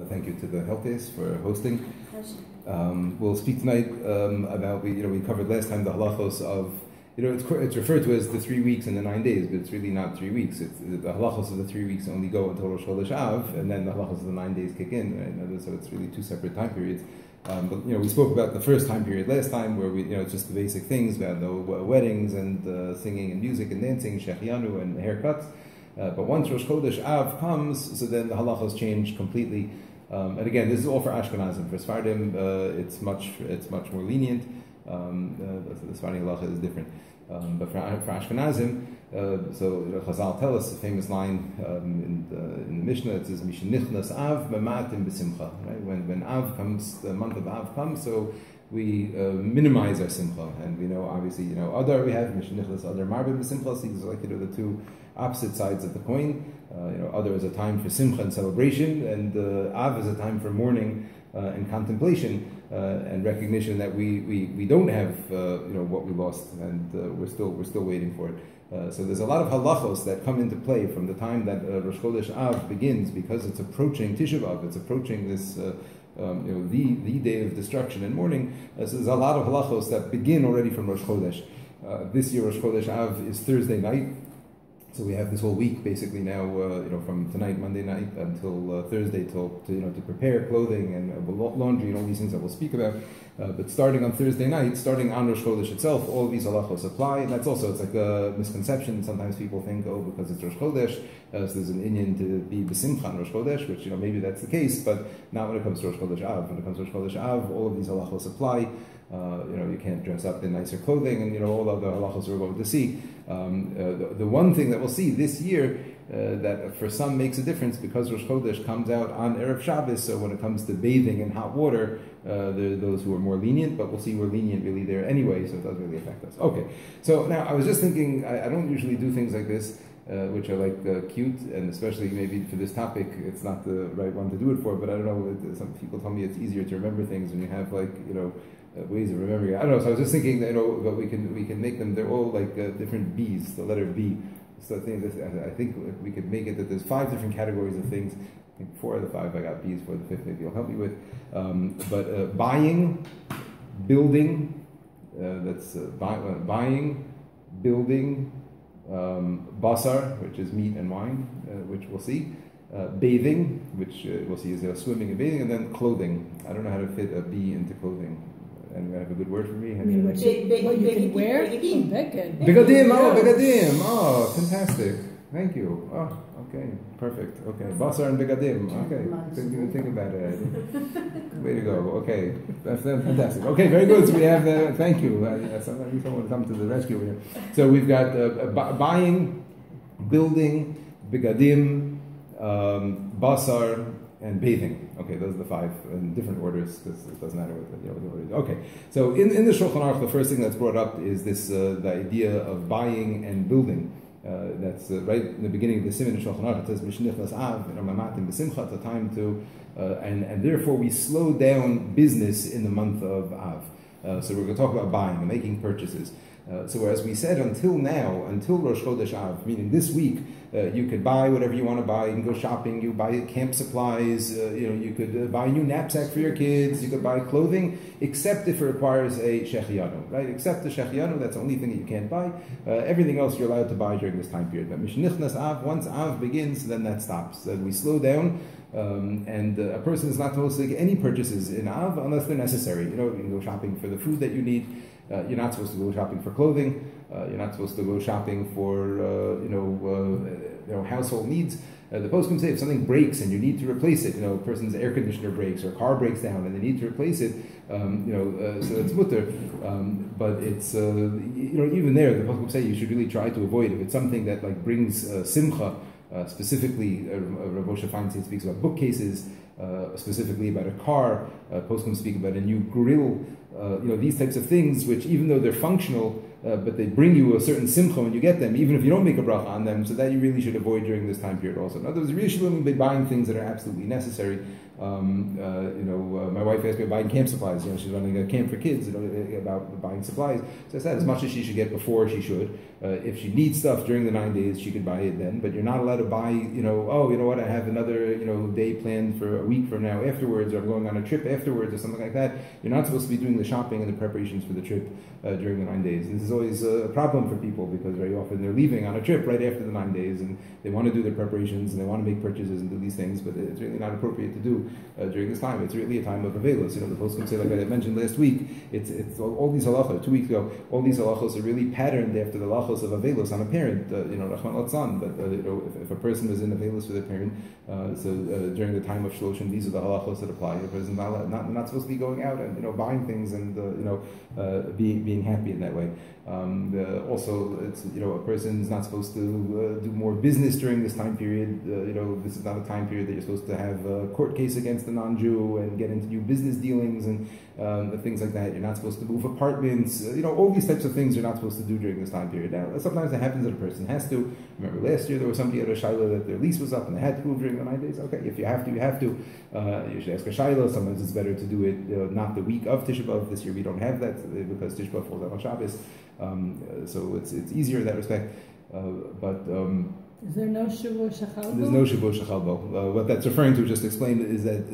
Thank you to the Health Days for hosting. We'll speak tonight about, we covered last time the halachos of, it's referred to as the 3 weeks and the 9 days, but it's really not 3 weeks. It's the halachos of the 3 weeks only go until Rosh Chodesh Av, and then the halachos of the 9 days kick in, right? So it's really two separate time periods. But we spoke about the first time period last time, where it's just the basic things about the weddings and singing and music and dancing, shechianu and haircuts. But once Rosh Chodesh Av comes, so then the halachos change completely. And again, this is all for Ashkenazim. For Sephardim, it's much more lenient. The Sephardi halacha is different. But for Ashkenazim, so Chazal tell us a famous line in the Mishnah. It says, "Mishenichnas Av mematim b'simcha." Right? When Av comes, the month of Av comes, so we minimize our simcha, and we know obviously Adar we have Mishenichnas Adar Marbim b'simcha. So these are like the two opposite sides of the coin. Adar is a time for simcha and celebration, and Av is a time for mourning and contemplation and recognition that we don't have what we lost, and we're still waiting for it. So there's a lot of halachos that come into play from the time that Rosh Chodesh Av begins, because it's approaching Tisha B'Av. It's approaching this the day of destruction and mourning. So there's a lot of halachos that begin already from Rosh Chodesh. This year Rosh Chodesh Av is Thursday night. So we have this whole week basically now, from tonight, Monday night, until Thursday, to prepare clothing and laundry and all these things that we'll speak about. But starting on Thursday night, starting on Rosh Chodesh itself, all of these halachos apply. And that's also, it's like a misconception. Sometimes people think, because it's Rosh Chodesh, so there's an inyan to be b'simcha on Rosh Chodesh, which maybe that's the case, but not when it comes to Rosh Chodesh Av. When it comes to Rosh Chodesh Av, all of these halachos apply. You can't dress up in nicer clothing, and all other halachos we're going to see. The one thing that we'll see this year that for some makes a difference, because Rosh Chodesh comes out on Erev Shabbos, so when it comes to bathing in hot water, there are those who are more lenient, but we'll see we're lenient really there anyway, so it doesn't really affect us. Okay, so now I was just thinking, I don't usually do things like this, which are cute, and especially maybe for this topic, it's not the right one to do it for, but I don't know, some people tell me it's easier to remember things when you have ways of remembering. I don't know. So I was just thinking that but we can make them. They're all different B's. The letter B. So I think we could make it that there's 5 different categories of things. I think 4 of the 5 I got B's for. The 5th maybe you'll help me with. But buying, building. That's buying, building, basar, which is meat and wine, which we'll see. Bathing, which we'll see is swimming and bathing, and then clothing. I don't know how to fit a B into clothing. And I have a good word for me. What you can wear? Begadim. Begadim. Oh, fantastic. Thank you. Oh, okay, perfect. Okay, basar and begadim. Okay, didn't even think about it. Way to go. Okay, that's fantastic. Okay, very good. So we have thank you. Sometimes someone come to the rescue here. So we've got buying, building, begadim, basar, and bathing. Okay, those are the 5 in different orders, because it doesn't matter what the order is. Okay, so in the Shulchan Aruch, the first thing that's brought up is this the idea of buying and building. That's right in the beginning of the Siman in Shulchan Aruch. It says Mishnichnas Av, mamatim b'simcha. It's a time to, and therefore we slow down business in the month of Av. So we're going to talk about buying and making purchases. So as we said, until Rosh Chodesh Av, meaning this week, you could buy whatever you want to buy. You can go shopping. You buy camp supplies. You could buy a new knapsack for your kids. You could buy clothing, except if it requires a shechianu, right? Except the shechianu, that's the only thing that you can't buy. Everything else you're allowed to buy during this time period. But Mishnichnas Av, once Av begins, then that stops. Then we slow down. And a person is not supposed to make any purchases in Av unless they're necessary. You can go shopping for the food that you need. You're not supposed to go shopping for clothing. You're not supposed to go shopping for household needs. The poskim say if something breaks and you need to replace it, a person's air conditioner breaks or a car breaks down and they need to replace it, so it's mutter. But it's even there, the poskim say you should really try to avoid if it's something that brings simcha. Specifically, Rav Moshe Feinstein speaks about bookcases, specifically about a car. Poskim speak about a new grill. These types of things, which even though they're functional, but they bring you a certain simcha when you get them, even if you don't make a bracha on them, so that you really should avoid during this time period also. In other words, you really shouldn't be buying things that are absolutely necessary. My wife asked me about buying camp supplies. She's running a camp for kids, about buying supplies. So I said, as much as she should get before, she should. If she needs stuff during the 9 days, she could buy it then. But you're not allowed to buy, what, I have another, day planned for a week from now afterwards, or I'm going on a trip afterwards, or something like that. You're not supposed to be doing the shopping and the preparations for the trip during the 9 days. And this is always a problem for people, because very often they're leaving on a trip right after the 9 days, and they want to do their preparations, and they want to make purchases and do these things, but it's really not appropriate to do during this time. It's really a time of availus. The poskim say, like I mentioned last week, it's all these halachos, 2 weeks ago, all these halachos are really patterned after the halachos of availus on a parent, Rahman al-Tzan, but if a person is in availus with a parent, during the time of shloshim, these are the halachos that apply. The person is not supposed to be going out and buying things and being happy in that way. Also, it's a person is not supposed to do more business during this time period. This is not a time period that you're supposed to have a court case against a non-Jew and get into new business dealings and things like that. You're not supposed to move apartments. All these types of things you're not supposed to do during this time period. Now, sometimes it happens that a person has to. Remember last year there was somebody at a shayla that their lease was up and they had to move during the 9 days. Okay, if you have to, you have to. You should ask a shayla. Sometimes it's better to do it not the week of Tisha B'Av. This year we don't have that because Tisha B'Av falls out on Shabbos. So it's easier in that respect. Is there no Shavua Shechalbo? There's no Shavua Shechalbo. What that's referring to, just explained, is that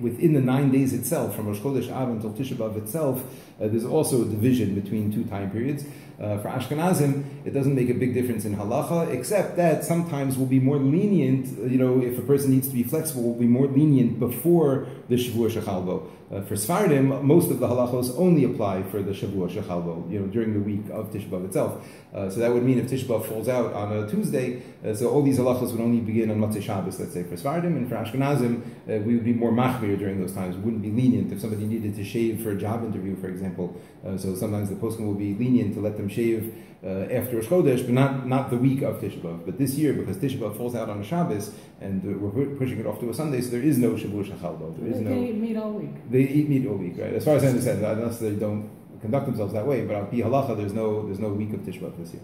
within the 9 days itself, from Rosh Chodesh Av until Tisha B'Av itself, there's also a division between 2 time periods. For Ashkenazim, it doesn't make a big difference in halacha, except that sometimes we'll be more lenient, if a person needs to be flexible, we'll be more lenient before the Shavua Shechalbo. For Sfardim, most of the halachos only apply for the Shavua Shechalbo, during the week of Tisha B'Av itself. So that would mean if Tisha B'Av falls out on a Tuesday, so all these halachos would only begin on Motzei Shabbos, let's say, for Sfardim, and for Ashkenazim, we would be more machmir during those times. We wouldn't be lenient if somebody needed to shave for a job interview, for example. So sometimes the poskim will be lenient to let them shave after Rosh Chodesh, but not the week of Tisha B'Av. But this year, because Tisha B'Av falls out on a Shabbos, and we're pushing it off to a Sunday, so there is no Shavua Shechalbo. They eat meat all week. They eat meat all week, right? As far as I understand, unless they don't conduct themselves that way. But on Pi Halacha, there's no week of Tisha B'Av this year.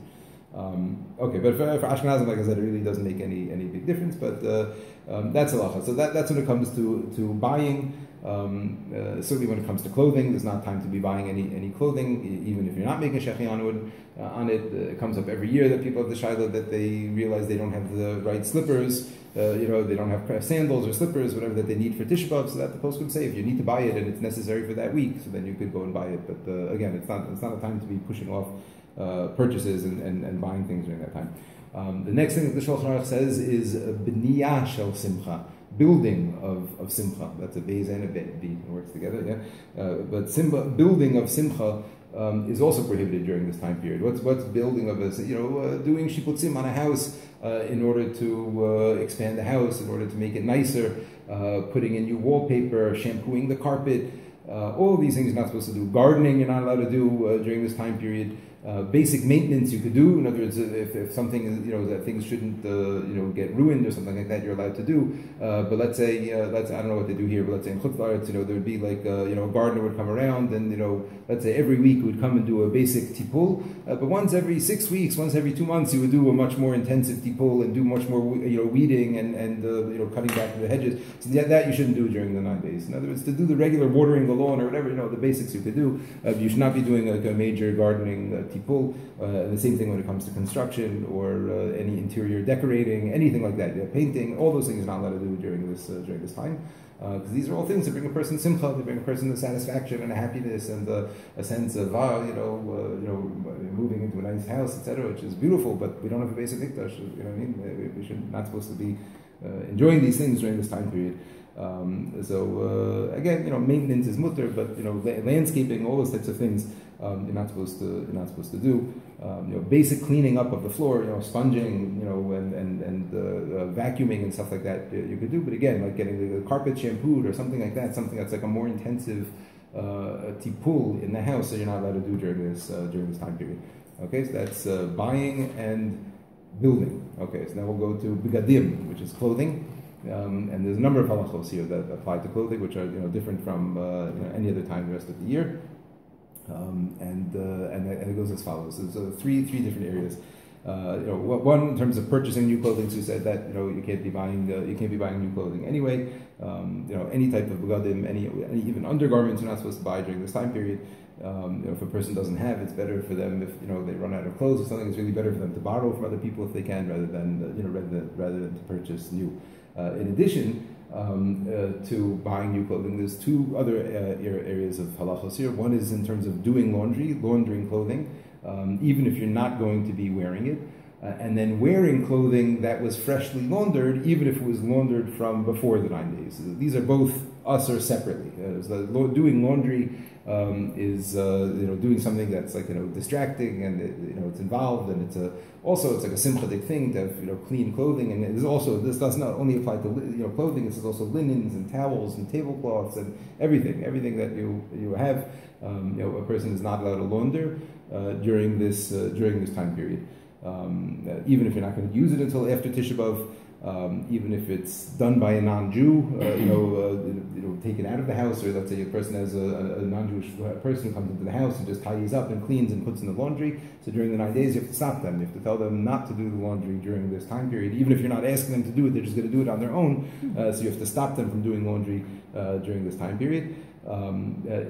Okay, but for Ashkenazim, like I said, it really doesn't make any big difference. But that's halacha. So that's when it comes to buying. Certainly, when it comes to clothing, there's not time to be buying any clothing, even if you're not making shechi on it. It comes up every year that people have the shayla that they realize they don't have the right slippers. They don't have sandals or slippers, whatever that they need for Tisha B'Av, so that the post would say if you need to buy it and it's necessary for that week, so then you could go and buy it. But again, it's not a time to be pushing off purchases and buying things during that time. The next thing that the Shulchan Aruch says is b'niyah shel simcha, building of simcha. That's a beis and a bet. It works together, yeah. But building of simcha is also prohibited during this time period. What's building of a doing shiputzim on a house in order to expand the house, in order to make it nicer, putting in new wallpaper, shampooing the carpet. All of these things you're not supposed to do. Gardening you're not allowed to do during this time period. Basic maintenance you could do. In other words, if something that things shouldn't get ruined or something like that, you're allowed to do. But let's say I don't know what they do here, but let's say in Chutz La'aretz, there would be like a gardener would come around and let's say every week would come and do a basic tipul. But once every 6 weeks, once every 2 months, you would do a much more intensive tipul and do much more weeding and cutting back the hedges. So that you shouldn't do during the 9 days. In other words, to do the regular watering the lawn or whatever the basics you could do. You should not be doing like a major gardening tipul. The same thing when it comes to construction or any interior decorating, anything like that. Painting, all those things you're not allowed to do during this time. Because these are all things that bring a person simcha, they bring a person the satisfaction and a happiness and a sense of moving into a nice house, etc., which is beautiful. But we don't have a basic mikdash. We should not supposed to be enjoying these things during this time period. Again, maintenance is mutter, but landscaping, all those types of things you're not supposed to do. Basic cleaning up of the floor, sponging, and vacuuming and stuff like that you could do. But again, like getting the carpet shampooed or something like that, something that's like a more intensive tipul in the house that you're not allowed to do during this time period. Okay, so that's buying and building. Okay, so now we'll go to bigadim, which is clothing. And there's a number of halachos here that apply to clothing, which are different from any other time the rest of the year. And it goes as follows. So three different areas. One in terms of purchasing new clothing. So you said that you can't be buying new clothing anyway. Any type of begadim, any even undergarments you're not supposed to buy during this time period. If a person doesn't have, it's better for them if they run out of clothes or something. It's really better for them to borrow from other people if they can, rather than to purchase new. In addition to buying new clothing, there's two other areas of halachos here. One is in terms of doing laundering clothing, even if you're not going to be wearing it. And then wearing clothing that was freshly laundered, even if it was laundered from before the 9 days. These are both usher separately. Doing laundry is doing something that's like distracting, and it's involved, and it's like a simchatic thing to have clean clothing. And this does not only apply to clothing. This is also linens and towels and tablecloths and everything that you have. A person is not allowed to launder during this time period. Even if you're not going to use it until after Tisha B'Av, even if it's done by a non-Jew, taken out of the house, or let's say a person has a non-Jewish person comes into the house and just tidies up and cleans and puts in the laundry. So during the 9 days, you have to stop them. You have to tell them not to do the laundry during this time period. Even if you're not asking them to do it, they're just going to do it on their own. So you have to stop them from doing laundry during this time period.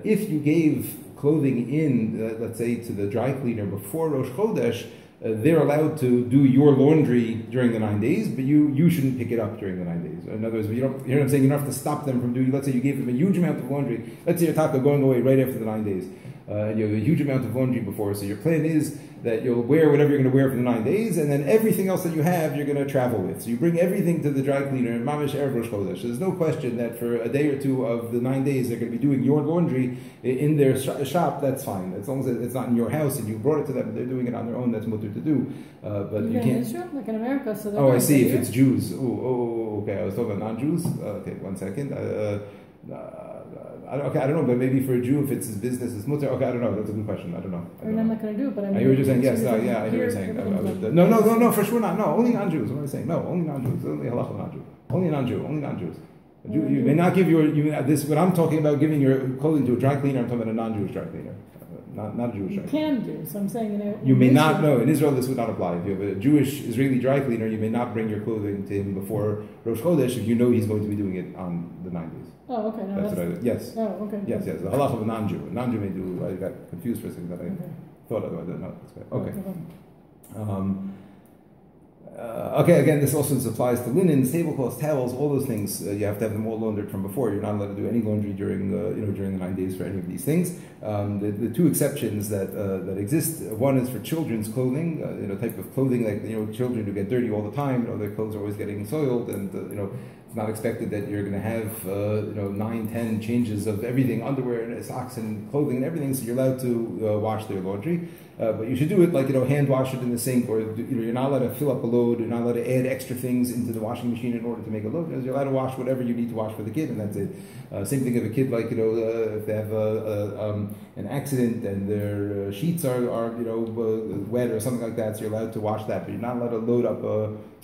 If you gave clothing in, let's say, to the dry cleaner before Rosh Chodesh, they're allowed to do your laundry during the 9 days, but you shouldn't pick it up during the 9 days. In other words, you know what I'm saying? You don't have to stop them from doing. Let's say you gave them a huge amount of laundry. Let's say your taka going away right after the 9 days. And you have a huge amount of laundry before. So your plan is that you'll wear whatever you're going to wear for the 9 days, and then everything else that you have, you're going to travel with. So you bring everything to the dry cleaner in Mamish Erev Rosh Chodesh. There's no question that for a day or two of the 9 days, they're going to be doing your laundry in their shop. That's fine. As long as it's not in your house and you brought it to them, they're doing it on their own. That's mutter to do. But you can't. Israel, like in America, so Oh, I see. If it's Jews. Okay. I was talking about non-Jews. Okay, 1 second. I don't know, but maybe for a Jew, if it's his business, it's mutter. Okay, I don't know. That's a good question. I don't know. I'm not going to do it, but I hear what you're saying. Yes, yeah, I know what you're saying. No, for sure not. No, only non-Jews. What am I saying? No, only non-Jews. Only halacha non-Jew. Only non-Jew. Only non-Jews. You may not give this. When I'm talking about giving your clothing to a dry cleaner, I'm talking about a non-Jewish dry cleaner. Not a Jewish dry cleaner. You can do. So I'm saying you may not. No, in Israel this would not apply. If you have a Jewish Israeli dry cleaner, you may not bring your clothing to him before Rosh Chodesh if you know he's going to be doing it on the 9 days. Oh, okay. No, that's what I did. Yes. Oh, okay. Yes. The halach of a non-Jew. A non-Jew may do. I got confused for a second, but I thought otherwise. No, that's good. Okay. Okay, again, this also applies to linens, tablecloths, towels, all those things. You have to have them all laundered from before. You're not allowed to do any laundry during the 9 days for any of these things. The two exceptions that exist, one is for children's clothing, type of clothing like children who get dirty all the time. Their clothes are always getting soiled, and it's not expected that you're going to have 9, 10 changes of everything, underwear and socks and clothing and everything. So you're allowed to wash their laundry. But you should do it like, hand wash it in the sink, or, you're not allowed to fill up a load, you're not allowed to add extra things into the washing machine in order to make a load. You're allowed to wash whatever you need to wash for the kid, and that's it. Same thing if a kid, like, if they have an accident and their sheets are wet or something like that, so you're allowed to wash that, but you're not allowed to load up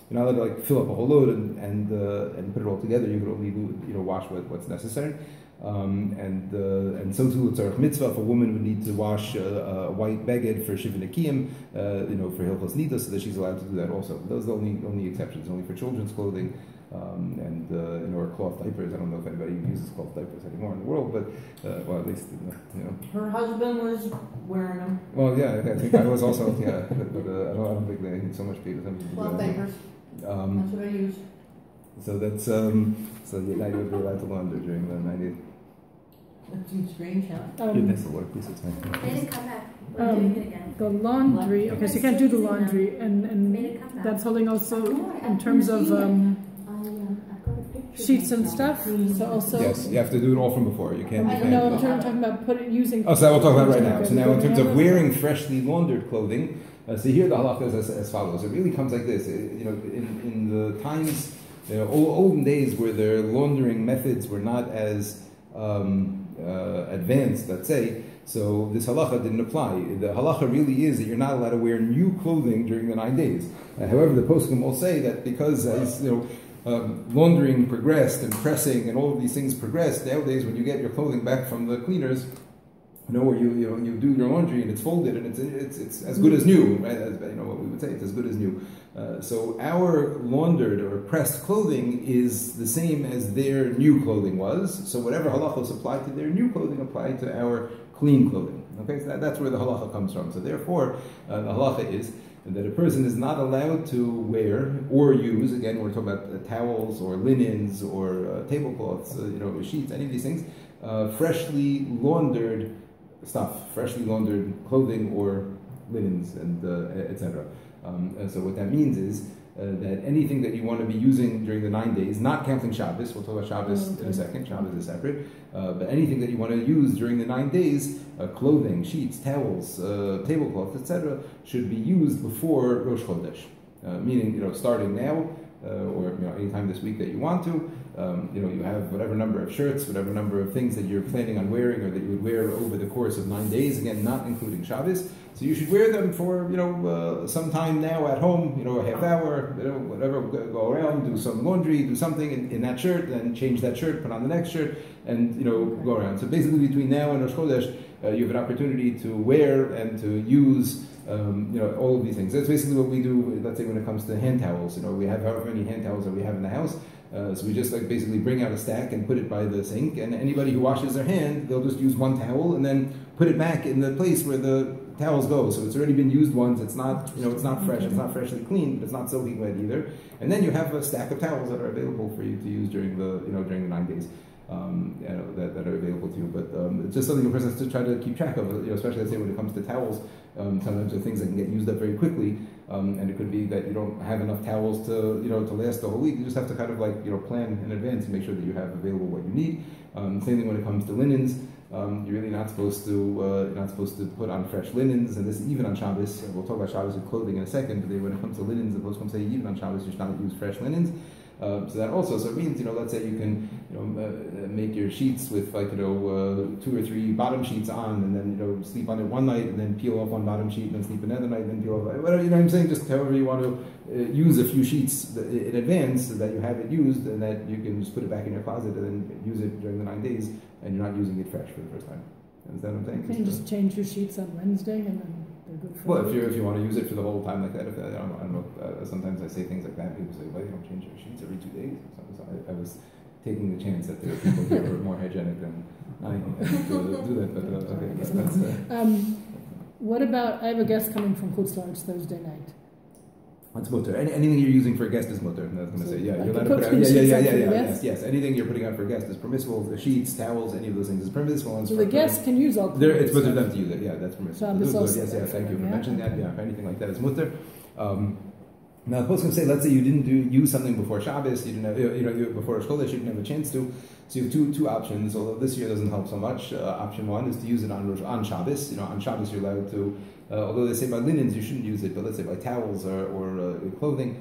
you're not allowed to fill up a whole load and put it all together. You can only wash what's necessary. And so too, it's a mitzvah. If a woman would need to wash a white beged for Shiva Nekiyim, for Hilchos Nida, so that she's allowed to do that also. Those are the only exceptions, only for children's clothing, or cloth diapers. I don't know if anybody even uses cloth diapers anymore in the world, but well, at least Her husband was wearing them. Well, yeah, I think I was also but I don't think they need so much paper. Cloth diapers. That's what I use. So that's so now you would be allowed to launder during the 90. That seems strange, huh? That's a lot of pieces. They didn't come back. We're doing it again. The laundry. Okay, so you can't do the laundry, and that's holding also in terms of sheets and stuff. So also. Yes, you have to do it all from before. You can't. No, I'm talking about using. Oh, so we'll talk about it right now. So now, in terms of wearing freshly laundered clothing, so here the halakha is as follows. It really comes like this. In the times, olden days, where their laundering methods were not as advanced, let's say, so this halacha didn't apply. The halacha really is that you're not allowed to wear new clothing during the 9 days. However, the poskim will say that because as laundering progressed and pressing and all of these things progressed, nowadays when you get your clothing back from the cleaners, where you do your laundry and it's folded and it's as good as new, right? As, what we would say, it's as good as new. So our laundered or pressed clothing is the same as their new clothing was. So whatever halachos apply to their new clothing apply to our clean clothing. Okay, so that's where the halacha comes from. So therefore, the halacha is that a person is not allowed to wear or use, again, we're talking about towels or linens or tablecloths, sheets, any of these things, freshly laundered stuff, freshly laundered clothing or linens, and etc. And so what that means is that anything that you want to be using during the 9 days, not counting Shabbos, we'll talk about Shabbos in a second, Shabbos is separate, but anything that you want to use during the 9 days, clothing, sheets, towels, tablecloths, etc., should be used before Rosh Chodesh. Meaning, starting now, or anytime this week that you want to, you have whatever number of shirts, whatever number of things that you're planning on wearing or that you would wear over the course of 9 days, again, not including Shabbos. So you should wear them for, some time now at home, a half hour, whatever, go around, do some laundry, do something in that shirt, then change that shirt, put on the next shirt, and, go around. So basically between now and Rosh Chodesh, you have an opportunity to wear and to use all of these things. That's basically what we do, let's say, when it comes to hand towels. We have however many hand towels that we have in the house. So we just basically bring out a stack and put it by the sink, and anybody who washes their hand, they'll just use one towel and then put it back in the place where the towels go. So it's already been used once. It's not, it's not fresh. It's not freshly clean, but it's not soaking wet either. And then you have a stack of towels that are available for you to use during the, during the 9 days. That are available to you, but it's just something a person has to try to keep track of. Especially, let's say, when it comes to towels, sometimes there are things that can get used up very quickly, and it could be that you don't have enough towels to to last the whole week. You just have to kind of plan in advance and make sure that you have available what you need. Same thing when it comes to linens. You're really not supposed to put on fresh linens, and this even on Shabbos. We'll talk about Shabbos with clothing in a second, but when it comes to linens, the Poskim come say even on Shabbos you should not use fresh linens. So that also, so it means, let's say you can, make your sheets with 2 or 3 bottom sheets on, and then, sleep on it one night, and then peel off one bottom sheet, and then sleep another night, and then peel off, whatever, what I'm saying, just however you want to use a few sheets in advance so that you have it used, and that you can just put it back in your closet and then use it during the 9 days, and you're not using it fresh for the first time. Understand what I'm saying? Can you just change your sheets on Wednesday, and then they're good for Well, if you want to use it for the whole time like that, I don't know. Sometimes I say things like that. People say, "Well, you don't change your sheets every 2 days." So I was taking the chance that there are people who are more hygienic than I to do that. But okay, that's. What about? I have a guest coming from Chutz La'aretz Thursday night. What's mutter? Anything you're using for a guest is mutter. I was going to say, yeah, you're allowed to put out. Yes. Anything you're putting out for a guest is permissible. The sheets, towels, any of those things is permissible. So the guest can use all. It's mutter them to use it. Yeah, that's permissible. Yes, thank you for mentioning that. Yeah, if anything like that is mutter. Now, the post can say, let's say you didn't use something before Shabbos, you didn't have, before Rosh Chodesh, you didn't have a chance to. So you have two options. Although this year doesn't help so much. Option one is to use it on Shabbos. On Shabbos you're allowed to. Although they say by linens you shouldn't use it, but let's say by towels or clothing.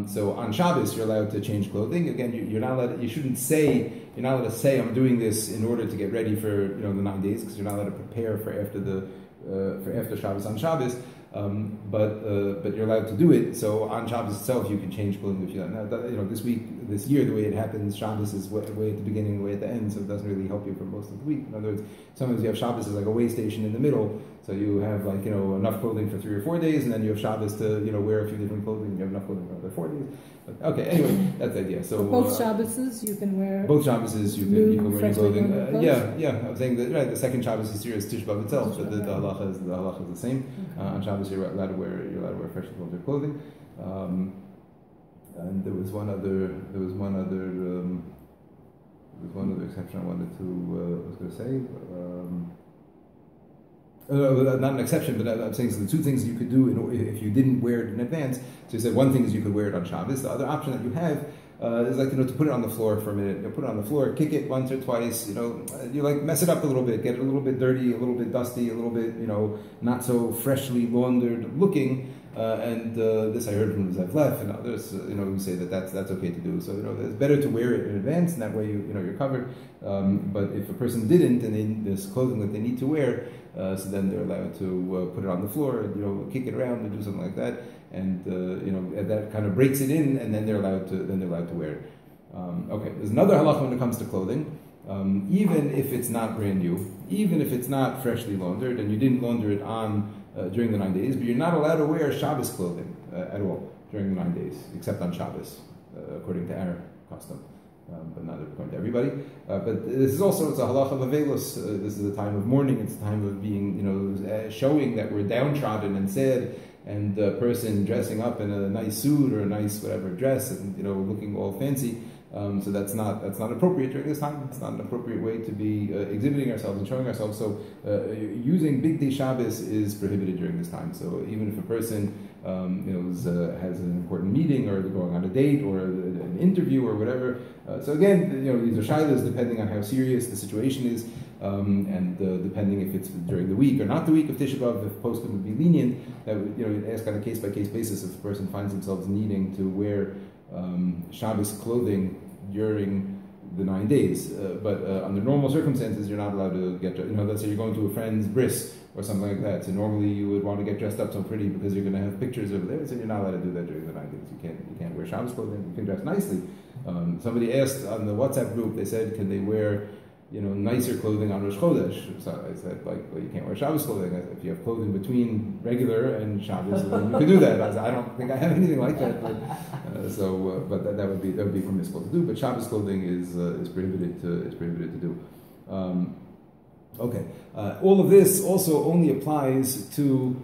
So on Shabbos you're allowed to change clothing. Again, you're not allowed. You shouldn't say. You're not allowed to say I'm doing this in order to get ready for the 9 days, because you're not allowed to prepare for after Shabbos on Shabbos. But you're allowed to do it. So on Shabbos itself, you can change clothing if you like. Now, this year, the way it happens, Shabbos is way at the beginning, way at the end, so it doesn't really help you for most of the week. In other words, sometimes you have Shabbos as like a way station in the middle, so you have enough clothing for 3 or 4 days, and then you have Shabbos to wear a few different clothing. And you have enough clothing for another 4 days. But, okay, anyway, that's the idea. So both Shabboses you can wear. Both Shabboses you can wear new clothing. Yeah. I'm saying that the second Shabbos this year is Tish B'av itself, but the halacha is the same. On Shabbos you're allowed to wear freshly laundered clothing. And there was one other exception I wanted to say. Not an exception, but I'm saying so the 2 things you could do if you didn't wear it in advance. So you said one thing is you could wear it on Shabbos. The other option that you have is to put it on the floor for a minute. Put it on the floor, kick it once or twice. You mess it up a little bit, get it a little bit dirty, a little bit dusty, a little bit not so freshly laundered looking. And this I heard from Zev Leff and others, who say that's okay to do. So it's better to wear it in advance, and that way you're covered. But if a person didn't, and there's clothing that they need to wear, so then they're allowed to put it on the floor, and, kick it around and do something like that, and that kind of breaks it in, and then they're allowed to wear it. Okay, there's another halacha when it comes to clothing. even if it's not brand new, even if it's not freshly laundered, and you didn't launder it on during the 9 days, but you're not allowed to wear Shabbos clothing at all during the 9 days, except on Shabbos, according to our custom. But not according to everybody. But this is also, it's a halacha of avelos. This is a time of mourning. It's a time of being, showing that we're downtrodden and sad. And a person dressing up in a nice suit or a nice whatever dress, and looking all fancy. So that's not appropriate during this time. It's not an appropriate way to be exhibiting ourselves and showing ourselves. So using Big Day Shabbos is prohibited during this time. So even if a person has an important meeting, or they're going on a date, or an interview, or whatever. So again, these are shilas depending on how serious the situation is, and depending if it's during the week or not the week of Tisha B'Av. If poskim would be lenient, that would you'd ask on a case by case basis if the person finds themselves needing to wear Shabbos clothing during the 9 days. But under normal circumstances, you're not allowed to get. Let's say you're going to a friend's bris or something like that. So normally you would want to get dressed up so pretty because you're going to have pictures over there. So you're not allowed to do that during the 9 days. You can't wear Shabbos clothing. You can dress nicely. Somebody asked on the WhatsApp group. They said, can they wear nicer clothing on Rosh Chodesh? So I said, well, you can't wear Shabbos clothing. If you have clothing between regular and Shabbos, then you can do that. I don't think I have anything like that. But that would be permissible to do. But Shabbos clothing is prohibited to do. Okay. All of this also only applies to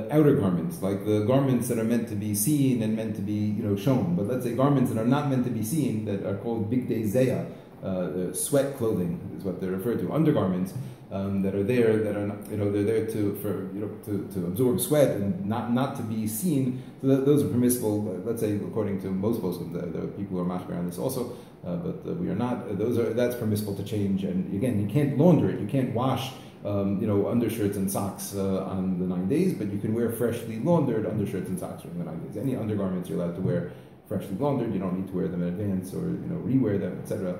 outer garments, like the garments that are meant to be seen and meant to be shown. But let's say garments that are not meant to be seen, that are called Big Day Zeya, sweat clothing is what they're referred to, undergarments that are there, that are not, they're there to absorb sweat and not to be seen. So those are permissible. Let's say according to most poskim, there are people who are machmir on this also, but we are not. That's permissible to change. And again, you can't launder it. You can't wash undershirts and socks on the 9 days, but you can wear freshly laundered undershirts and socks during the 9 days. Any undergarments you're allowed to wear freshly laundered. You don't need to wear them in advance or rewear them, etc.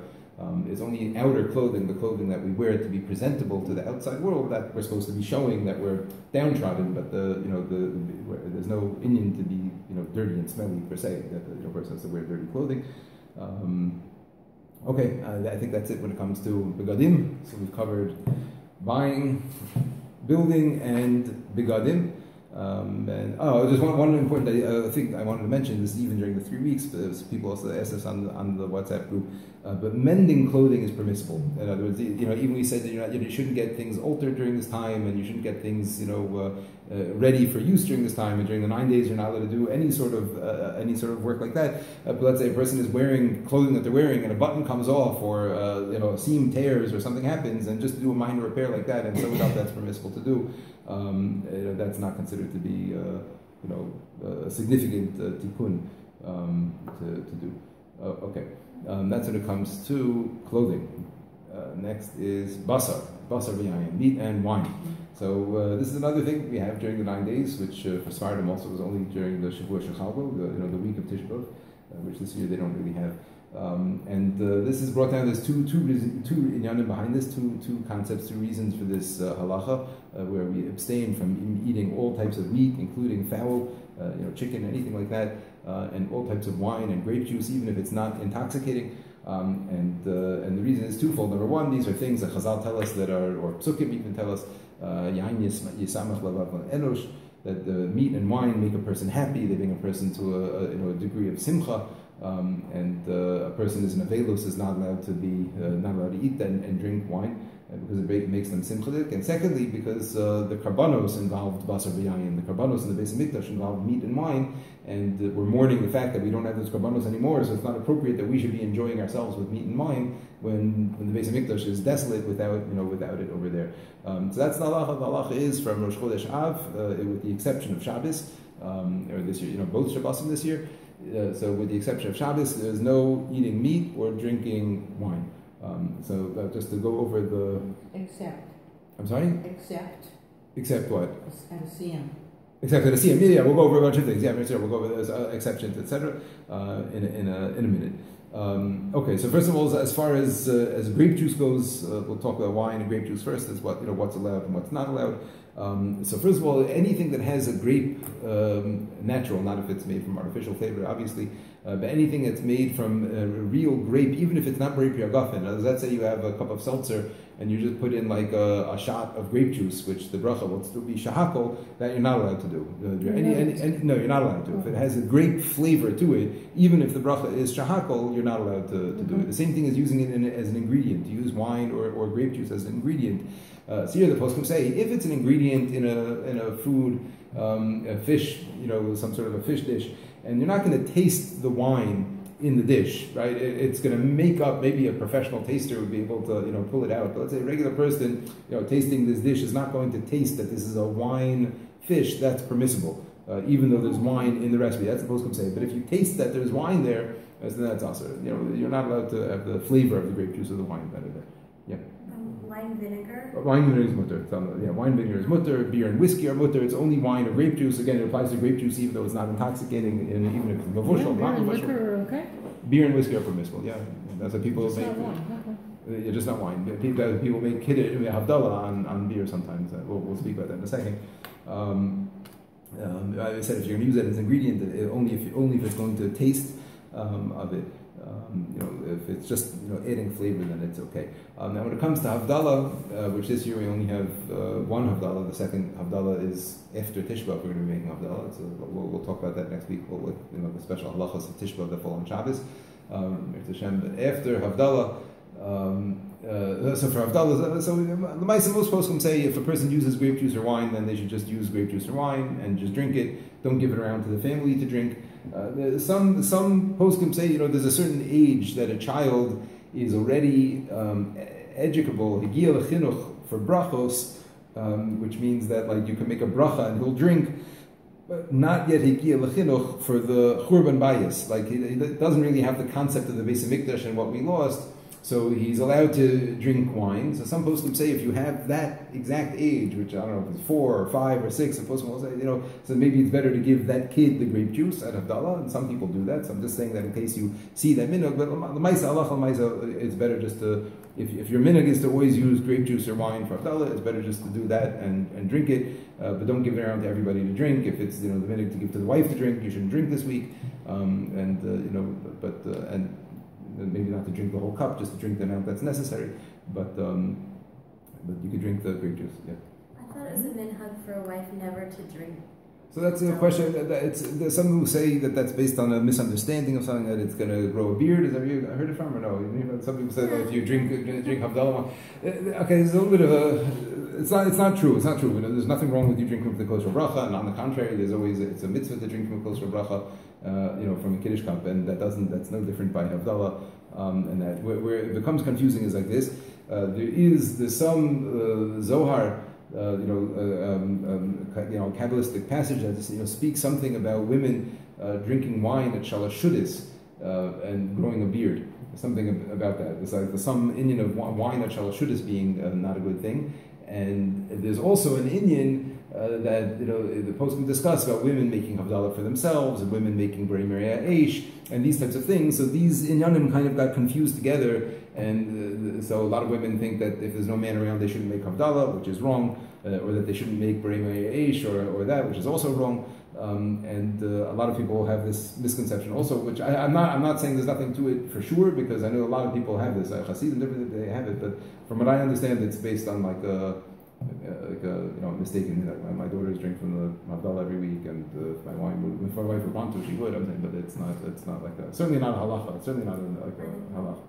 It's only outer clothing, the clothing that we wear to be presentable to the outside world, that we're supposed to be showing that we're downtrodden. But there's no inyan to be dirty and smelly per se. That the person has to wear dirty clothing. Okay, I think that's it when it comes to begadim. So we've covered buying, building, and begadim. Just one important thing I wanted to mention. This is even during the 3 weeks. But people also asked us on the WhatsApp group. But mending clothing is permissible. In other words, even we said that you shouldn't get things altered during this time, and you shouldn't get things ready for use during this time. And during the 9 days, you're not allowed to do any sort of work like that. But let's say a person is wearing clothing that they're wearing, and a button comes off, or a seam tears, or something happens, and just do a minor repair like that, and sew it up. That's permissible to do. That's not considered to be a significant tikkun to do. Okay, that's when it comes to clothing. Next is basar v'yayin, meat and wine. So this is another thing we have during the 9 days, which for Sfardim also was only during the Shavua Shechalbo, the week of Tisha B'Av, which this year they don't really have. This is brought down. There's two inyanim behind this, two concepts, two reasons for this halacha, where we abstain from eating all types of meat, including fowl, chicken, anything like that, and all types of wine and grape juice, even if it's not intoxicating. And the reason is twofold. Number one, these are things that Chazal tell us that are, or Psukim even tell us, yain yisamach lavav enosh, that meat and wine make a person happy. They bring a person to a degree of simcha. And a person is an avelos, is not allowed to eat and drink wine because it makes them simchadik. And secondly, because the karbanos involved basar v'yayin, the karbanos in the Beis Hamikdash involved meat and wine, and we're mourning the fact that we don't have those karbanos anymore. So it's not appropriate that we should be enjoying ourselves with meat and wine when the Beis Hamikdash is desolate without it over there. So that's the halacha. The halacha is from Rosh Chodesh Av, with the exception of Shabbos, or this year, both Shabbosim this year. So with the exception of Shabbos, there's no eating meat or drinking wine. So just to go over the... Except. I'm sorry? Except what? At a siyam. Except at a siyam. Yeah, we'll go over a bunch of things. Yeah, we'll go over those exceptions, etc. in a minute. Okay, so first of all, as far as grape juice goes, we'll talk about wine and grape juice first. As what's allowed and what's not allowed. So first of all, anything that has a grape, natural, not if it's made from artificial flavor, obviously, But anything that's made from real grape, even if it's not grape yagafen, let's say you have a cup of seltzer and you just put in like a shot of grape juice, which the bracha will still be shahakol, that you're not allowed to do. No, you're not allowed to. If it has a grape flavor to it, even if the bracha is shahakol, you're not allowed to do it. The same thing as using it as an ingredient. To use wine or grape juice as an ingredient. So here the poskim say, if it's an ingredient in a food, a fish, some sort of a fish dish, and you're not going to taste the wine in the dish, right? It's going to make up. Maybe a professional taster would be able to, pull it out. But let's say a regular person, tasting this dish is not going to taste that this is a wine fish. That's permissible, even though there's wine in the recipe. That's the poskim say. But if you taste that there's wine there, then that's also, you're not allowed to have the flavor of the grape juice or the wine that are there. Yeah. Wine vinegar? Wine vinegar is mutter. Wine vinegar is mutter. Beer and whiskey are mutter. It's only wine or grape juice. Again, it applies to grape juice even though it's not intoxicating, even if it's mavushal, not mavushal. Liquor are okay? Beer and whiskey are permissible, yeah. That's what people make. Not wine. Okay. Yeah, just not wine. People make kiddush, havdalah on beer sometimes. We'll speak about that in a second. I said if you're going to use that as an ingredient, only if it's going to taste of it. If it's just adding flavor, then it's okay. Now, when it comes to Havdalah, which this year we only have one Havdalah, the second Havdalah is after Tishba. We're going to be making Havdalah, so we'll talk about that next week. The special halachos of Tishba that fall on Shabbos. But after Havdalah, so for Havdalah, the most poskim say if a person uses grape juice or wine, then they should just use grape juice or wine and just drink it. Don't give it around to the family to drink. Some poskim say there's a certain age that a child is already educable higia lechinuch for brachos, which means that like you can make a bracha and he'll drink, but not yet higia lechinuch for the churban bayis. Like he doesn't really have the concept of the Beis Hamikdash and what we lost. So he's allowed to drink wine. So some poskim say if you have that exact age, which I don't know if it's 4 or 5 or 6, some poskim will say, so maybe it's better to give that kid the grape juice at Havdalah, and some people do that. So I'm just saying that in case you see that minhag. But it's better just to, if your minhag is to always use grape juice or wine for Havdalah, it's better just to do that and drink it. But don't give it around to everybody to drink. If it's the minhag to give to the wife to drink, you shouldn't drink this week. And maybe not to drink the whole cup, just to drink the amount that's necessary. But you could drink the grape juice. Yeah. I thought it was a minhag for a wife never to drink. So that's a question. There's some who say that that's based on a misunderstanding of something, that it's going to grow a beard. Is that where you heard it from or no? Some people say that if you drink Havdalah, okay, there's a little bit of a. It's not true. It's not true. There's nothing wrong with you drinking from the kosher bracha, and on the contrary, it's a mitzvah to drink from a kosher bracha, from a kiddush cup, and that's no different by Havdalah. And that where it becomes confusing is like this. There's some Zohar, Kabbalistic passage that speaks something about women drinking wine at Shalosh Shudis and growing a beard. Something about that. There's like some Indian of wine at Shalosh Shudis being not a good thing. And there's also an Inyan that the poskim discuss about women making Havdalah for themselves and women making B'rei Meriah Eish and these types of things. So these Inyanim kind of got confused together, and so a lot of women think that if there's no man around they shouldn't make Havdalah, which is wrong, or that they shouldn't make B'rei Meriah Eish or that, which is also wrong. And a lot of people have this misconception also, which I'm not saying there's nothing to it for sure, because I know a lot of people have this. Hasidim, they have it, but from what I understand, it's based on like a mistaken. My daughters drink from the Havdalah every week, and if my wife would want to, she would. I'm saying, but it's not like certainly not a halacha. It's certainly not like a halacha.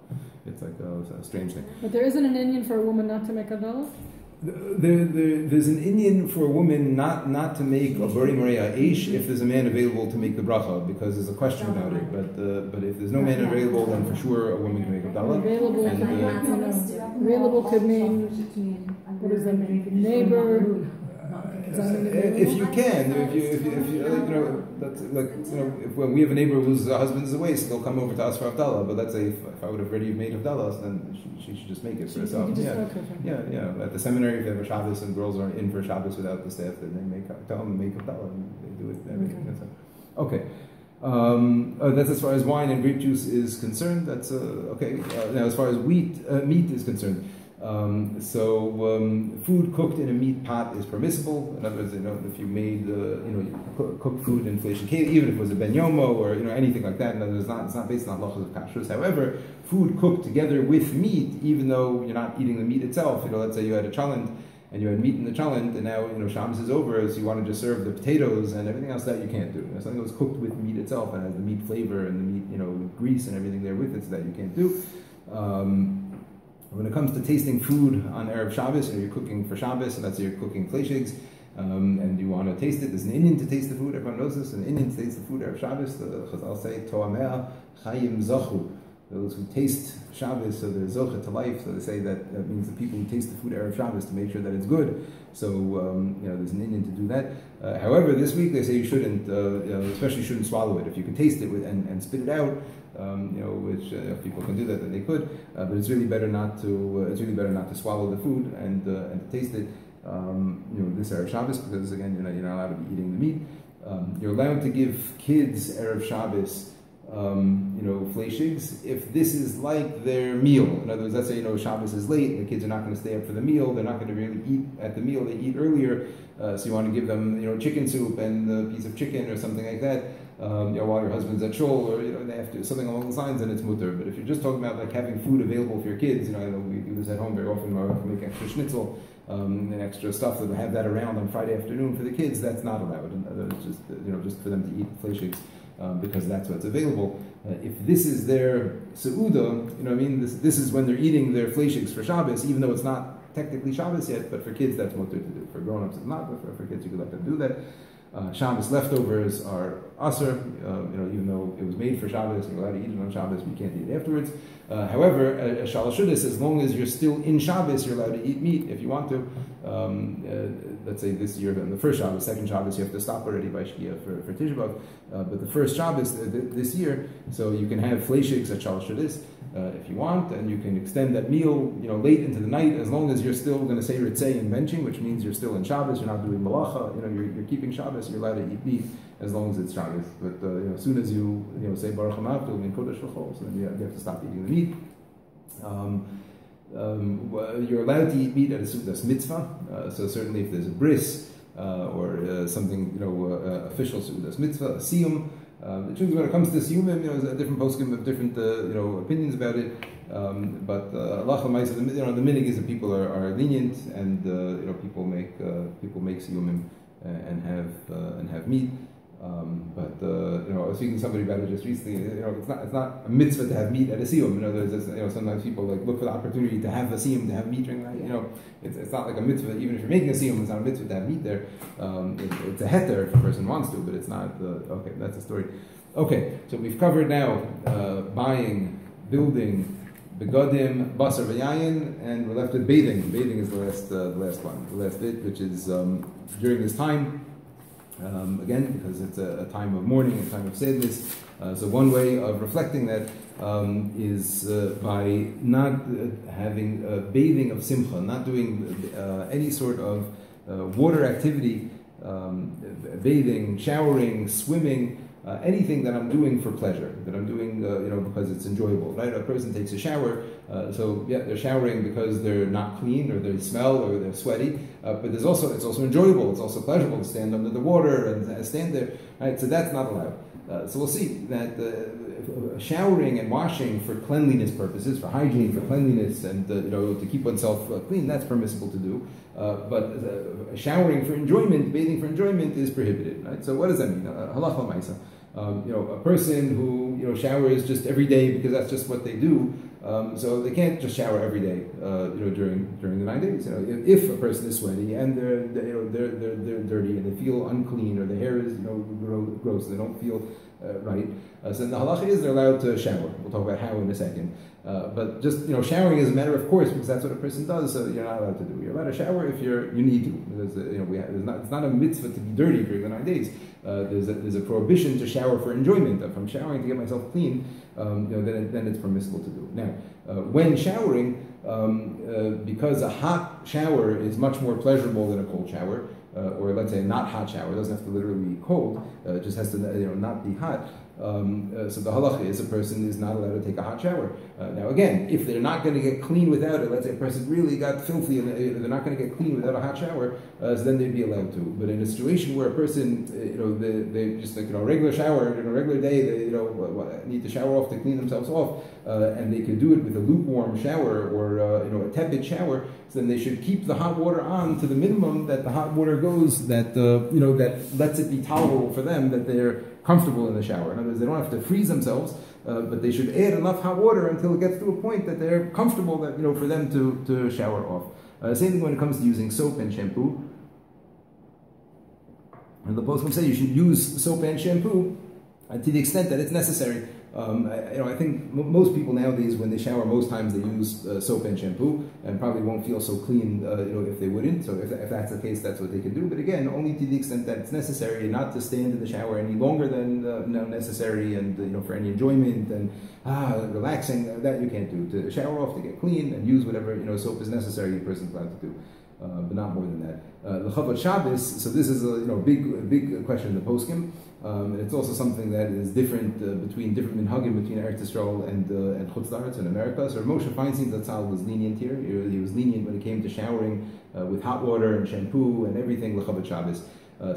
It's like a strange thing. But there isn't an Indian for a woman not to make Havdalah? There's an Indian for a woman not to make a B'rei Meriah Eish if there's a man available to make the bracha, because there's a question about it. But if there's no man available, then for sure a woman can make Havdalah. Available could mean, what does that mean? Neighbor. If you can, if you that's like if when we have a neighbor whose husband is away, so they'll come over to us for Havdalah. But let's say if I would have already made Havdalah, then she should just make it for herself. Yeah. At the seminary, if they have a Shabbos and girls are in for Shabbos without the staff, then they tell them to make Havdalah, and they do it. Everything. Okay. That's as far as wine and grape juice is concerned. That's okay. Now, as far as meat is concerned. Food cooked in a meat pot is permissible. In other words, if you made, you cook food in flesh and kale, even if it was a ben yomo or anything like that. In other words, it's not based on halachos of kashrus. However, food cooked together with meat, even though you're not eating the meat itself. Let's say you had a chalent and you had meat in the chalent, and now Shabbos is over, so you want to just serve the potatoes and everything else that you can't do. Something that was cooked with meat itself and has the meat flavor and the meat, grease and everything there with it, so that you can't do. When it comes to tasting food on Erev Shabbos, you're cooking for Shabbos, and that's you're cooking fleishigs, and you want to taste it. There's an Indian to taste the food. Everyone knows this. An Indian to taste the food Erev Shabbos. The Chazal say Toamea Chayim Zachu. Those who taste Shabbos, so they're zoche to life. So they say that means the people who taste the food Erev Shabbos to make sure that it's good. So there's an Indian to do that. However, this week they say you shouldn't, especially shouldn't swallow it. If you can taste it and spit it out, which if people can do that, then they could. But it's really better not to. It's really better not to swallow the food and to taste it. This Erev Shabbos, because again you're not allowed to be eating the meat. You're allowed to give kids Erev Shabbos fleishigs, if this is like their meal. In other words, let's say, Shabbos is late and the kids are not going to stay up for the meal, they're not going to really eat at the meal, they eat earlier, so you want to give them, chicken soup and a piece of chicken or something like that, while your husband's at shul, or, they have to, something along those lines, and it's mutter. But if you're just talking about like having food available for your kids, I know we do this at home very often, my wife will make extra schnitzel, and extra stuff, that we have that around on Friday afternoon for the kids, that's not allowed. It's just, just for them to eat fleishigs. Because that's what's available. If this is their seuda, this is when they're eating their fleishigs for Shabbos, even though it's not technically Shabbos yet, but for kids that's mutter to do. For grown-ups it's not, but for kids you could let them do that. Shabbos leftovers are aser, even though it was made for Shabbos, you're allowed to eat it on Shabbos, but you can't eat it afterwards. However, a shalashudis, as long as you're still in Shabbos, you're allowed to eat meat if you want to. Let's say this year, on the first Shabbos, second Shabbos, you have to stop already by Shkia for Tisha B'Av. But the first Shabbos this year, so you can have fleishigs at shalashudis if you want, and you can extend that meal, late into the night, as long as you're still going to say Ritzei and benching, which means you're still in Shabbos, you're not doing malacha, you're keeping Shabbos, you're allowed to eat meat as long as it's Shabbos. But as soon as you say Baruch Hamavtu min Kodesh L'chol, so then you have to stop eating the meat. You're allowed to eat meat at a Sudas mitzvah, so certainly if there's a bris or something, official Sudas mitzvah, a siyum. The truth is, when it comes to siyumim, there's a different poskim of different, opinions about it. But Allah L'maisa, the minig is that people are lenient, and people make siyumim and have meat. But I was speaking to somebody about it just recently. It's not a mitzvah to have meat at a siyum. Sometimes people look for the opportunity to have a siyum, to have meat during the night. It's not like a mitzvah. Even if you're making a siyum, it's not a mitzvah to have meat there. It's a heter if a person wants to, but it's not. Okay, that's the story. Okay, so we've covered now buying, building, begodim, basar v'yayin, and we're left with bathing. Bathing is the last one, the last bit, which is during this time. Again, because it's a time of mourning, a time of sadness. So one way of reflecting that is by not having bathing of simcha, not doing any sort of water activity, bathing, showering, swimming, anything that I'm doing for pleasure, that I'm doing, because it's enjoyable, right? A person takes a shower, they're showering because they're not clean, or they smell, or they're sweaty, but it's also enjoyable, it's also pleasurable to stand under the water and stand there, right? So that's not allowed. So we'll see that showering and washing for cleanliness purposes, for hygiene, for cleanliness, and to keep oneself clean, that's permissible to do. But showering for enjoyment, bathing for enjoyment is prohibited, right? So what does that mean? Halach l'maisa. A person who showers just every day because that's just what they do. So they can't just shower every day, during the 9 days. If a person is sweaty and they're dirty and they feel unclean, or the hair is gross, they don't feel right. So the halacha is they're allowed to shower. We'll talk about how in a second. But just showering is a matter of course, because that's what a person does. So you're not allowed to do. You're allowed to shower if you need to. Because it's not a mitzvah to be dirty during the 9 days. There's a prohibition to shower for enjoyment. If I'm showering to get myself clean, then it's permissible to do. Now, when showering, because a hot shower is much more pleasurable than a cold shower, or let's say a not hot shower, it doesn't have to literally be cold, it just has to not be hot. So the halacha is a person is not allowed to take a hot shower. Now again, if they're not going to get clean without it, let's say a person really got filthy and they're not going to get clean without a hot shower, so then they'd be allowed to. But in a situation where a person, they just like, regular shower, in a regular day, they, need to shower off to clean themselves off, and they could do it with a lukewarm shower or, a tepid shower, so then they should keep the hot water on to the minimum that the hot water goes, that, that lets it be tolerable for them, that they're comfortable in the shower. In other words, they don't have to freeze themselves, but they should add enough hot water until it gets to a point that they're comfortable that, for them to shower off. Same thing when it comes to using soap and shampoo. And the poskim say you should use soap and shampoo to the extent that it's necessary. I think most people nowadays, when they shower, most times they use soap and shampoo, and probably won't feel so clean, if they wouldn't. So if that's the case, that's what they can do. But again, only to the extent that it's necessary, and not to stand in the shower any longer than necessary, and for any enjoyment and relaxing. That you can't do. To shower off, to get clean, and use whatever soap is necessary, a person's allowed to do. But not more than that. L'chavot Shabbos. So this is a big question in the poskim. It's also something that is different between different minhagim between Eretz Yisrael and Chutz La'aretz in America. So Moshe Feinstein Zatzal was lenient here. He was lenient when it came to showering with hot water and shampoo and everything l'chavot Shabbos.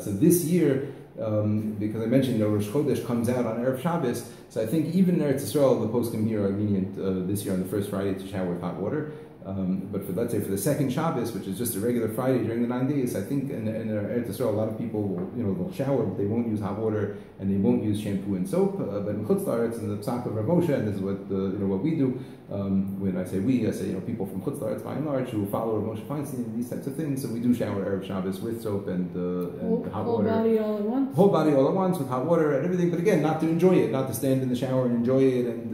So this year, because I mentioned Rosh Chodesh comes out on Erev Shabbos, so I think even in Eretz Yisrael the poskim here are lenient this year on the first Friday to shower with hot water. But let's say for the second Shabbos, which is just a regular Friday during the 9 days, I think in Eretz Yisrael a lot of people will, they'll shower, but they won't use hot water and they won't use shampoo and soap. But in Chutz La'aretz, in the Psak of Rav Moshe, and this is what what we do. When I say we, I say people from Chutz La'aretz by and large who follow Rav Moshe Feinstein and these types of things. So we do shower Erev Shabbos with soap and hot water. Whole body all at once. Whole body all at once with hot water and everything. But again, not to enjoy it, not to stand in the shower and enjoy it, and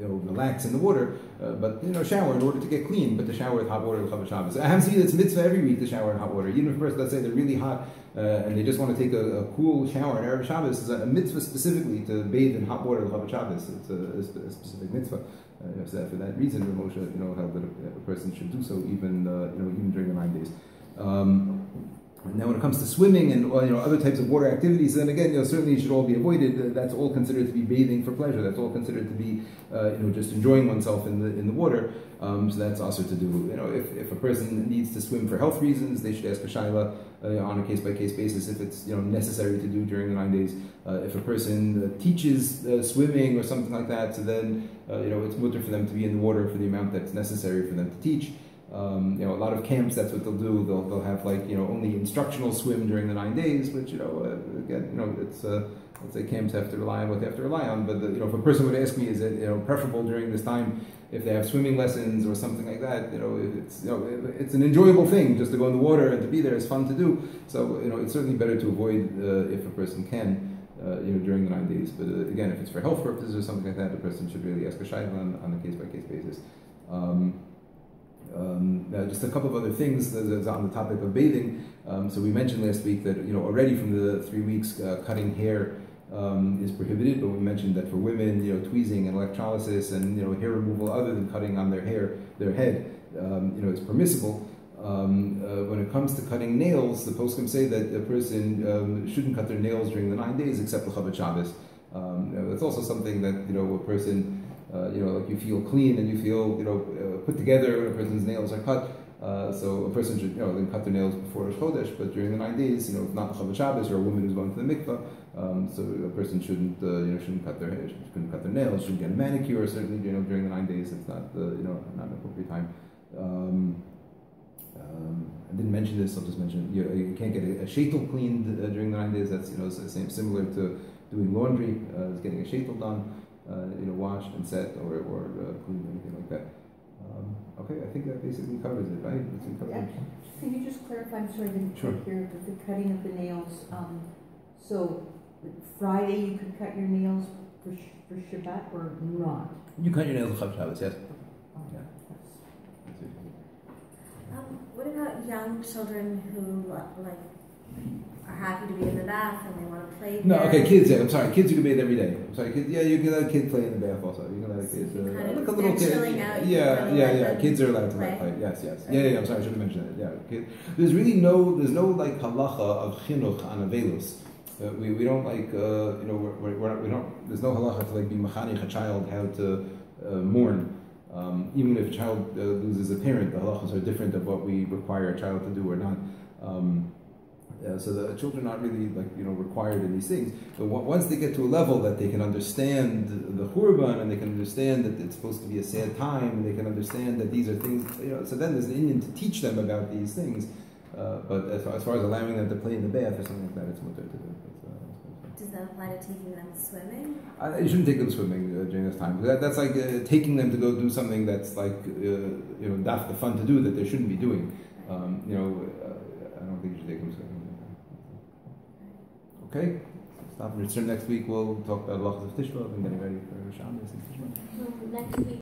relax in the water, but shower in order to get clean. But to shower with hot water l'chavot Shabbos. I have seen it's mitzvah every week to shower in hot water. Even if a person, let's say they're really hot and they just want to take a cool shower in Erev Shabbos, is a mitzvah specifically to bathe in hot water l'chavot Shabbos. It's a specific mitzvah. So that for that reason, Moshe held that a person should do so even during the 9 days. Now, when it comes to swimming and other types of water activities, then again, certainly should all be avoided. That's all considered to be bathing for pleasure. That's all considered to be, just enjoying oneself in the water. So that's also to do. If a person needs to swim for health reasons, they should ask a shaila on a case-by-case basis if it's necessary to do during the 9 days. If a person teaches swimming or something like that, so then it's mutter for them to be in the water for the amount that's necessary for them to teach. A lot of camps, that's what they'll do. They'll have only instructional swim during the 9 days, which again, it's let's say camps have to rely on what they have to rely on. But if a person would ask me, is it preferable during this time if they have swimming lessons or something like that? It's an enjoyable thing just to go in the water and to be there. It's fun to do. So it's certainly better to avoid if a person can. During the 9 days. But again, if it's for health purposes or something like that, the person should really ask a shayla on a case-by-case basis. Just a couple of other things that's on the topic of bathing. So we mentioned last week that already from the 3 weeks cutting hair is prohibited, but we mentioned that for women, tweezing and electrolysis and hair removal other than cutting on their head, is permissible. When it comes to cutting nails, the poskim say that a person shouldn't cut their nails during the 9 days except l'chavot Shabbos. It's also something that a person you feel clean and you feel put together when a person's nails are cut. So a person should then cut their nails before Rosh Chodesh, but during the 9 days, if not l'chavot Shabbos or a woman who's going to the mikvah, so a person shouldn't cut their hair, shouldn't cut their nails, shouldn't get a manicure. Certainly during the 9 days, it's not not an appropriate time. I didn't mention this. I'll just mention you can't get a sheitel cleaned during the 9 days. That's similar to doing laundry, getting a sheitel done, washed and set or cleaned, anything like that. Okay, I think that basically covers it, right? Can you just clarify? I'm sorry, I didn't hear the cutting of the nails. So Friday you could cut your nails for Shabbat or not? You cut your nails on Shabbos, yes. Yeah. What about young children who are happy to be in the bath and they want to play? No, okay, kids. Yeah, I'm sorry, kids you can bathe every day. I'm sorry, kids. Yeah, you can let a kid play in the bath also. You can let a kid. Like a little kid. Chilling out. Yeah. Kids are allowed to play. Yes. Yeah. I'm sorry, I should have mentioned it. Yeah, there's no halacha of chinuch on avelus. We don't like we don't. There's no halacha to like be mechanech a child how to mourn. Even if a child loses a parent, the halachas are different of what we require a child to do or not. So the children are not really required in these things. But once they get to a level that they can understand the churban and they can understand that it's supposed to be a sad time and they can understand that these are things, so then there's an Indian to teach them about these things. But as far as allowing them to play in the bath or something like that, it's mutter to do. Does that apply to taking them swimming? You shouldn't take them swimming during this time. That's like taking them to go do something that's like that's the fun to do that they shouldn't be doing. I don't think you should take them swimming. Okay, stop and return next week. We'll talk about halachas of Tishba and getting ready for Shabbos and Tishba. So next week.